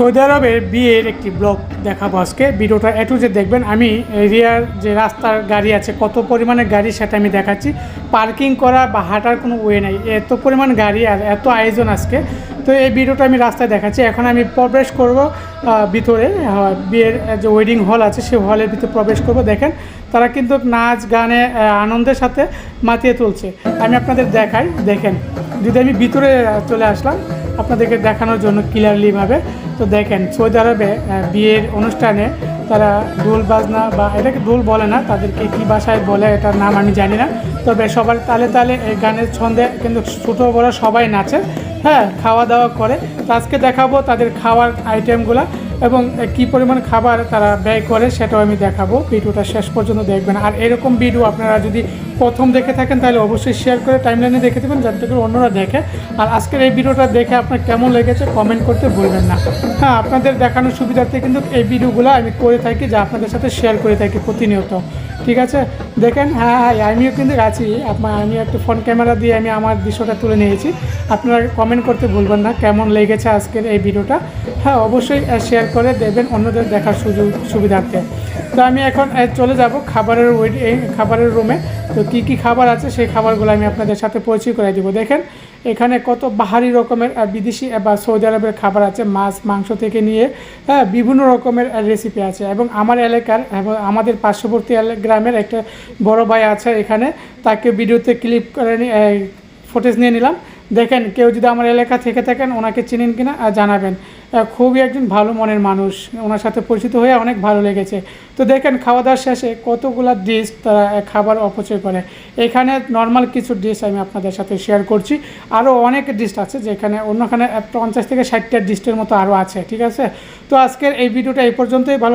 Saudi আরবের বিয়ের একটি ব্লগ দেখাবো আজকে। ভিডিওটা এ টু জেড দেখবেন। আমি এরিয়ার যে রাস্তার গাড়ি আছে, কত পরিমাণে গাড়ি সেটা আমি দেখাচ্ছি। পার্কিং করা বা হাঁটার কোনো ওয়ে নাই, এত পরিমাণ গাড়ি আর এত আয়োজন আজকে। তো এই ভিডিওটা আমি রাস্তায় দেখাচ্ছি। এখন আমি প্রবেশ করব ভিতরে, বিয়ের যে ওয়েডিং হল আছে সেই হলের ভিতরে প্রবেশ করব। দেখেন তারা কিন্তু নাচ গানে আনন্দের সাথে মাতিয়ে তুলছে। আমি আপনাদের দেখাই, দেখেন। যদি আমি ভিতরে চলে আসলাম আপনাদেরকে দেখানোর জন্য ক্লিয়ারলিভাবে। তো দেখেন সৌদি আরবে বিয়ের অনুষ্ঠানে তারা ঢোল বাজনা, বা এটাকে ঢোল বলে না, তাদেরকে কী ভাষায় বলে এটার নাম আমি জানি না, তবে সবার তালে তালে এই গানের ছন্দে কিন্তু ছোটো বড় সবাই নাচে, হ্যাঁ, খাওয়া দাওয়া করে। তো আজকে দেখাবো তাদের খাওয়ার আইটেমগুলো এবং কী পরিমাণ খাবার তারা ব্যয় করে সেটাও আমি দেখাবো। ভিডিওটা শেষ পর্যন্ত দেখবেন। আর এরকম ভিডিও আপনারা যদি প্রথম দেখে থাকেন তাহলে অবশ্যই শেয়ার করে টাইমলাইনে দেখে দেবেন, যাতে করে অন্যরা দেখে। আর আজকের এই ভিডিওটা দেখে আপনার কেমন লেগেছে কমেন্ট করতে ভুলবেন না। হ্যাঁ, আপনাদের দেখানোর সুবিধার্থে কিন্তু এই ভিডিওগুলো আমি করে থাকি, যা আপনাদের সাথে শেয়ার করে থাকি প্রতিনিয়ত। ঠিক আছে, দেখেন। হ্যাঁ, আমিও কিন্তু আছি। আমি একটু ফোন ক্যামেরা দিয়ে আমি আমার দৃশ্যটা তুলে নিয়েছি। আপনারা কমেন্ট করতে ভুলবেন না কেমন লেগেছে আজকের এই ভিডিওটা। হ্যাঁ, অবশ্যই শেয়ার করে দেবেন অন্যদের দেখার সুবিধার্থে। তো আমি এখন চলে যাব খাবারের রুমে। তো কী খাবার আছে সেই খাবারগুলো আমি আপনাদের সাথে পরিচয় করে দিব। দেখেন এখানে কত বাহারি রকমের বিদেশি বা সৌদি আরবের খাবার আছে, মাছ মাংস থেকে নিয়ে বিভিন্ন রকমের রেসিপি আছে। এবং আমার এলাকার এবং আমাদের পার্শ্ববর্তী গ্রামের একটা বড় ভাই আছে এখানে, তাকে ভিডিওতে ক্লিপ করে ফুটেজ নিয়ে নিলাম। দেখেন কেউ যদি আমার এলাকা থেকে থাকেন ওনাকে চিনেন কিনা জানাবেন। খুবই একজন ভালো মনের মানুষ, ওনার সাথে পরিচিত হয়ে অনেক ভালো লেগেছে। তো দেখেন খাওয়া দাওয়ার শেষে কতগুলো ডিশ তারা খাবার অপচয় করে। এখানে নর্মাল কিছু ডিশ আমি আপনাদের সাথে শেয়ার করছি, আরও অনেক ডিশ আছে যেখানে অন্যখানে 50 থেকে 60টা ডিশের মতো আরও আছে। ঠিক আছে, তো আজকের এই ভিডিওটা এই পর্যন্তই। ভালো